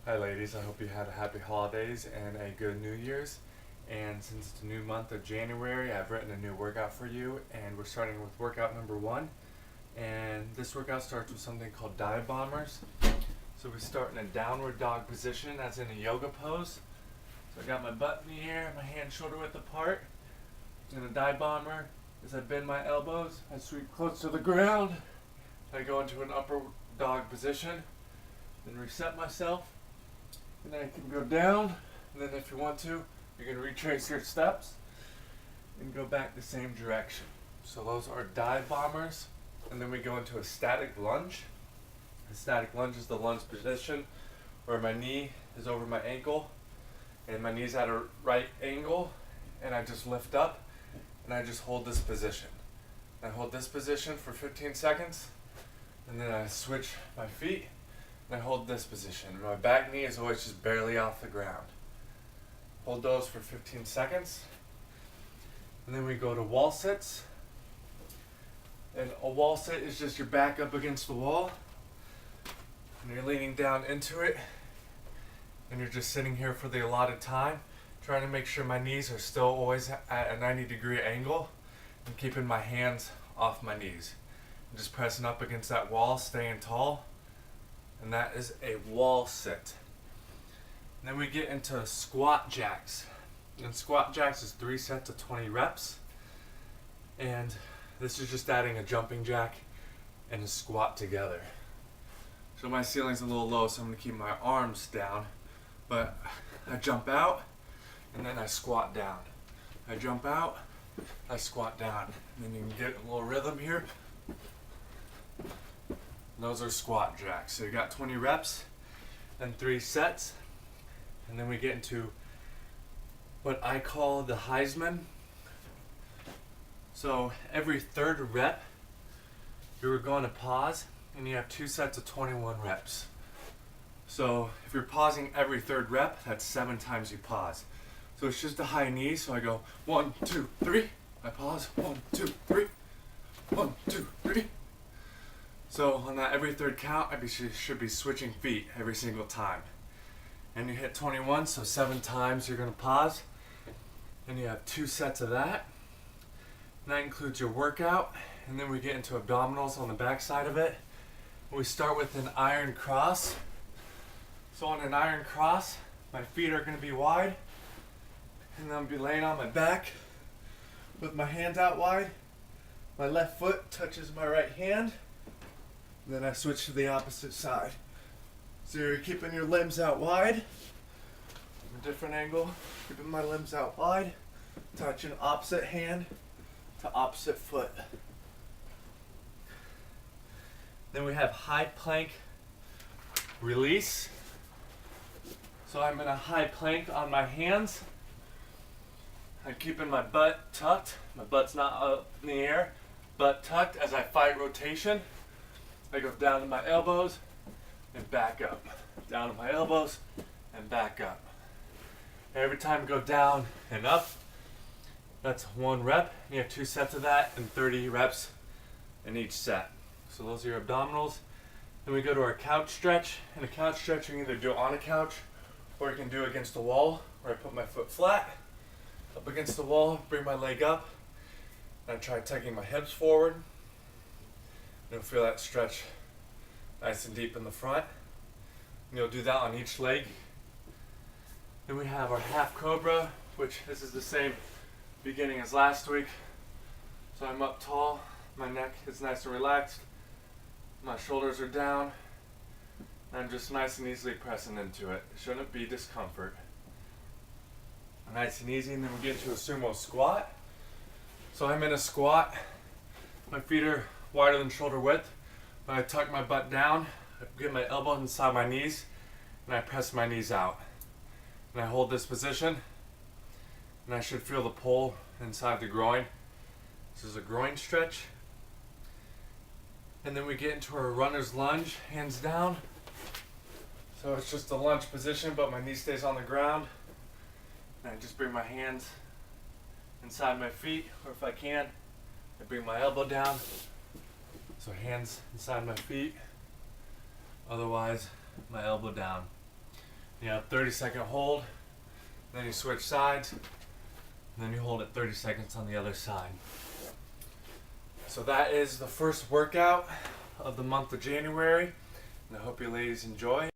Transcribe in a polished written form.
Hi ladies, I hope you had a happy holidays and a good New Year's. And since it's a new month of January, I've written a new workout for you, and we're starting with workout number 1. And this workout starts with something called dive bombers. So we start in a downward dog position, as in a yoga pose. So I got my butt in the air, my hands shoulder width apart. In a dive bomber, as I bend my elbows, I sweep close to the ground. I go into an upper dog position, then reset myself. And then I can go down, and then if you want to, you can retrace your steps and go back the same direction. So those are dive bombers, and then we go into a static lunge. A static lunge is the lunge position where my knee is over my ankle and my knee's at a right angle, and I just lift up and I just hold this position. I hold this position for 15 seconds, and then I switch my feet and I hold this position. My back knee is always just barely off the ground. Hold those for 15 seconds. And then we go to wall sits. And a wall sit is just your back up against the wall. And you're leaning down into it. And you're just sitting here for the allotted time, trying to make sure my knees are still always at a 90-degree angle and keeping my hands off my knees. And just pressing up against that wall, staying tall. And that is a wall sit. And then we get into squat jacks. And squat jacks is 3 sets of 20 reps. And this is just adding a jumping jack and a squat together. So my ceiling's a little low, so I'm going to keep my arms down. But I jump out, and then I squat down. I jump out, I squat down. And then you can get a little rhythm here. Those are squat jacks. So you got 20 reps and 3 sets. And then we get into what I call the Heisman. So every third rep, you're going to pause, and you have 2 sets of 21 reps. So if you're pausing every third rep, that's 7 times you pause. So it's just a high knee. So I go 1, 2, 3. I pause. 1, 2, 3. 1, 2, 3. So on that every third count, I should be switching feet every single time. And you hit 21, so 7 times you're going to pause. And you have 2 sets of that. And that includes your workout. And then we get into abdominals on the back side of it. We start with an iron cross. So on an iron cross, my feet are going to be wide. And I'm going to be laying on my back with my hands out wide. My left foot touches my right hand. Then I switch to the opposite side. So you're keeping your limbs out wide. A different angle, keeping my limbs out wide. Touching opposite hand to opposite foot. Then we have high plank release. So I'm in a high plank on my hands. I'm keeping my butt tucked. My butt's not up in the air. Butt tucked as I fight rotation. I go down to my elbows and back up. Down to my elbows and back up. And every time I go down and up, that's 1 rep. You have 2 sets of that and 30 reps in each set. So those are your abdominals. Then we go to our couch stretch. And a couch stretch, you can either do it on a couch or you can do it against the wall, where I put my foot flat up against the wall, bring my leg up, and I try tucking my hips forward. You'll feel that stretch nice and deep in the front. And you'll do that on each leg. Then we have our half cobra, which this is the same beginning as last week. So I'm up tall, my neck is nice and relaxed, my shoulders are down, and I'm just nice and easily pressing into it. It shouldn't be discomfort. Nice and easy, and then we get into a sumo squat. So I'm in a squat, my feet are wider than shoulder width. But I tuck my butt down, I get my elbows inside my knees, and I press my knees out. And I hold this position, and I should feel the pull inside the groin. This is a groin stretch. And then we get into our runner's lunge, hands down. So it's just a lunge position, but my knee stays on the ground. And I just bring my hands inside my feet, or if I can, I bring my elbow down. So hands inside my feet, otherwise my elbow down. You have 30-second hold, then you switch sides, and then you hold it 30 seconds on the other side. So that is the first workout of the month of January, and I hope you ladies enjoy.